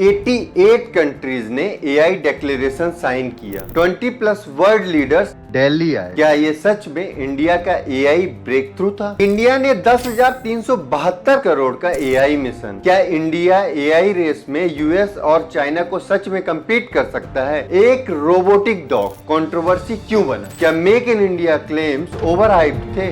88 countries ने AI declaration sign किया। 20+ world leaders Delhi आए। क्या ये सच में इंडिया का एआई ब्रेक थ्रू था? इंडिया ने 10,372 करोड़ का एआई मिशन। क्या इंडिया एआई रेस में यूएस और चाइना को सच में कम्पीट कर सकता है? एक रोबोटिक डॉग कंट्रोवर्सी क्यों बना? क्या make in India claims overhyped थे?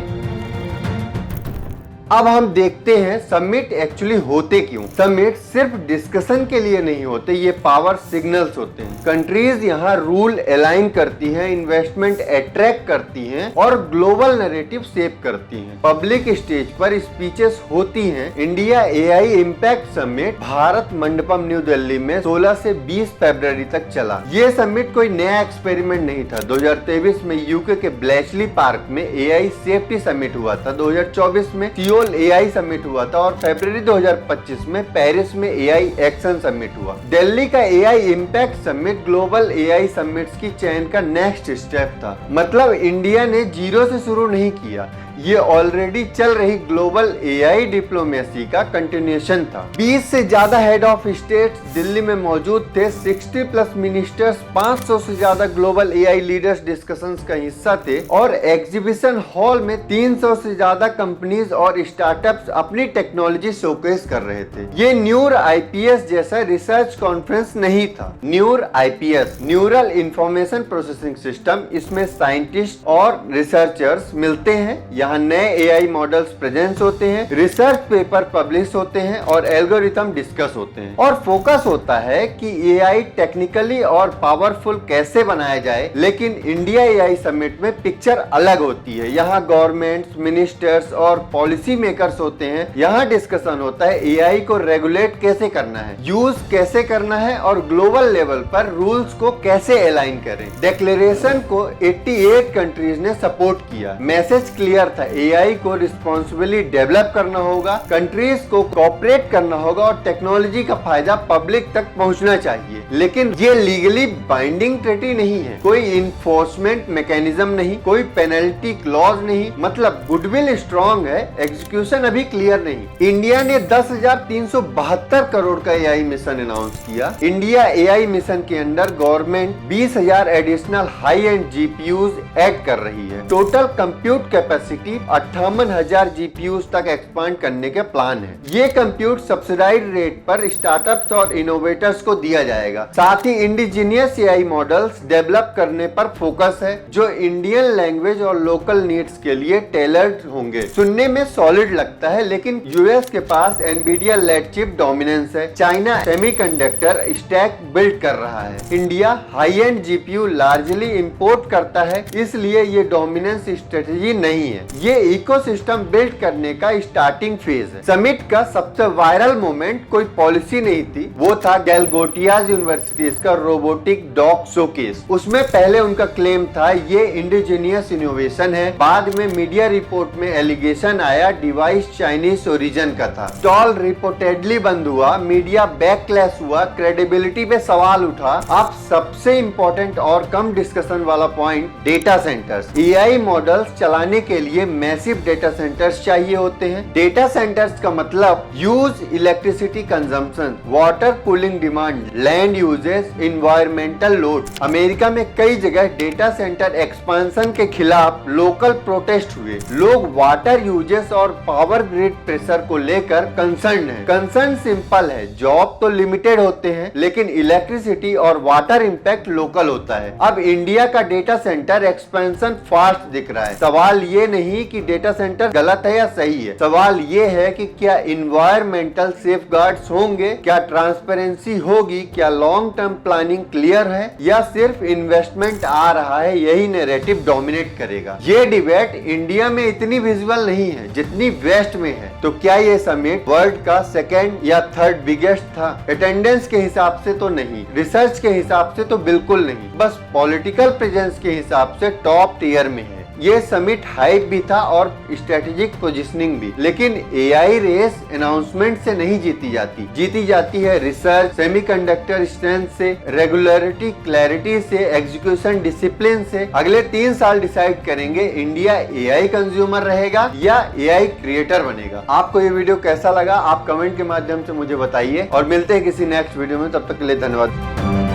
अब हम देखते हैं समिट एक्चुअली होते क्यों। समिट सिर्फ डिस्कशन के लिए नहीं होते, ये पावर सिग्नल्स होते हैं। कंट्रीज यहाँ रूल अलाइन करती हैं, इन्वेस्टमेंट अट्रैक्ट करती हैं और ग्लोबल नैरेटिव शेप करती हैं। पब्लिक स्टेज पर स्पीचेस होती हैं। India AI impact summit Bharat Mandapam new Delhi में 16 से 20 फरवरी तक चला। ये समिट कोई नया एक्सपेरिमेंट नहीं था। 2023 में यूके के ब्लेचली पार्क में एआई सेफ्टी समिट हुआ था। 2024 में एआई समिट हुआ था और फरवरी 2025 में पेरिस में एआई एक्शन समिट हुआ। दिल्ली का AI impact summit global AI summits की चेन का नेक्स्ट स्टेप था। मतलब इंडिया ने जीरो से शुरू नहीं किया, ये ऑलरेडी चल रही ग्लोबल एआई डिप्लोमेसी का कंटिन्यूएशन था। 20 से ज्यादा हेड ऑफ स्टेट्स दिल्ली में मौजूद थे। 60+ मिनिस्टर्स, 500 से ज्यादा ग्लोबल एआई लीडर्स डिस्कशंस का हिस्सा थे और एग्जीबिशन हॉल में 300 से ज्यादा कंपनीज और स्टार्टअप्स अपनी टेक्नोलॉजी शोकेस कर रहे थे। ये न्यूर आईपीएस जैसा रिसर्च कॉन्फ्रेंस नहीं था। Near IPS neural information processing system, इसमें साइंटिस्ट और रिसर्चर्स मिलते हैं। यहाँ नए एआई मॉडल्स प्रेजेंस होते हैं, रिसर्च पेपर पब्लिश होते हैं और एल्गोरिथम डिस्कस होते हैं। और फोकस होता है कि एआई टेक्निकली और पावरफुल कैसे बनाया जाए। लेकिन इंडिया एआई समिट में पिक्चर अलग होती है। यहाँ गवर्नमेंट्स, मिनिस्टर्स और पॉलिसी मेकर्स होते हैं। यहाँ डिस्कशन होता है एआई को रेगुलेट कैसे करना है, यूज कैसे करना है और ग्लोबल लेवल पर रूल्स को कैसे अलाइन करें। डिक्लेरेशन को 88 कंट्रीज ने सपोर्ट किया। मैसेज क्लियर था, एआई को रिस्पॉन्सिबली डेवलप करना होगा, कंट्रीज को कोऑपरेट करना होगा और टेक्नोलॉजी का फायदा पब्लिक तक पहुंचना चाहिए। लेकिन ये लीगली बाइंडिंग ट्रीटी नहीं है, कोई इन्फोर्समेंट मैकेनिज्म नहीं, कोई पेनल्टी क्लॉज नहीं। मतलब गुडविल स्ट्रॉन्ग है, एग्जीक्यूशन अभी क्लियर नहीं। इंडिया ने 10,372 करोड़ का एआई मिशन अनाउंस किया। इंडिया एआई मिशन के under government 20,000 additional high and GPUs add कर रही है। टोटल कंप्यूट कैपेसिटी 58,000 जीपीयूज तक एक्सपांड करने के प्लान है। ये कंप्यूट सब्सिडाइज्ड रेट पर स्टार्टअप्स और इनोवेटर्स को दिया जाएगा। साथ ही इंडिजिनियस एआई मॉडल्स डेवलप करने पर फोकस है, जो इंडियन लैंग्वेज और लोकल नीड्स के लिए टेलर्ड होंगे। सुनने में सॉलिड लगता है, लेकिन यूएस के पास एनवीडिया लेड चिप डोमिनेंस है। चाइना सेमीकंडक्टर स्टैक बिल्ड कर रहा है। India high and GPU largely import करता है, इसलिए ये डोमिनेंस स्ट्रेटेजी नहीं है। ये इकोसिस्टम बिल्ड करने का स्टार्टिंग फेज है। समिट का सबसे वायरल मोमेंट कोई पॉलिसी नहीं थी, वो था गैलगोटियाज यूनिवर्सिटीज का रोबोटिक डॉग शोकेस। उसमें पहले उनका क्लेम था ये इंडिजिनियस इनोवेशन है। बाद में मीडिया रिपोर्ट में एलिगेशन आया डिवाइस चाइनीज ओरिजिन का था। स्टॉल रिपोर्टेडली बंद हुआ, मीडिया बैकलैश हुआ, क्रेडिबिलिटी पे सवाल उठा। अब सबसे इंपॉर्टेंट और कम डिस्कशन वाला point, data centres. AI models चलाने के लिए मैसिव डेटा सेंटर्स चाहिए होते हैं। डेटा सेंटर्स का मतलब use electricity consumption, water cooling demand, land uses, environmental load. America में कई जगह डेटा सेंटर एक्सपांशन के खिलाफ लोकल प्रोटेस्ट हुए। लोग वाटर यूजेस और पावर ग्रिड प्रेशर को लेकर कंसर्न है। कंसर्न सिंपल है, जॉब तो लिमिटेड होते हैं, लेकिन इलेक्ट्रिसिटी और वाटर इंपैक्ट लोकल होता है। अब इंडिया का डेटा सेंटर एक्सपेंशन फास्ट दिख रहा है। सवाल ये नहीं कि डेटा सेंटर गलत है या सही है, सवाल ये है कि क्या इन्वायरमेंटल सेफगार्ड्स होंगे, क्या ट्रांसपेरेंसी होगी, क्या लॉन्ग टर्म प्लानिंग क्लियर है या सिर्फ इन्वेस्टमेंट आ रहा है, यही नैरेटिव डोमिनेट करेगा। ये डिबेट इंडिया में इतनी विजुअल नहीं है जितनी वेस्ट में है। तो क्या ये समिट वर्ल्ड का सेकेंड या थर्ड बिगेस्ट था? अटेंडेंस के हिसाब से तो नहीं, रिसर्च के हिसाब से तो बिल्कुल नहीं, बस पॉलिटिकल प्रेजेंस के हिसाब से टॉप टियर में है। ये समिट हाइप भी था और स्ट्रेटेजिक पोजीशनिंग भी। लेकिन एआई रेस अनाउंसमेंट से नहीं जीती जाती है रिसर्च, सेमीकंडक्टर स्ट्रेंथ से, रेगुलरिटी, क्लैरिटी से, एग्जीक्यूशन डिसिप्लिन से। अगले 3 साल डिसाइड करेंगे इंडिया एआई कंज्यूमर रहेगा या एआई क्रिएटर बनेगा। आपको ये वीडियो कैसा लगा आप कमेंट के माध्यम से मुझे बताइए और मिलते हैं किसी नेक्स्ट वीडियो में। तब तक के लिए धन्यवाद।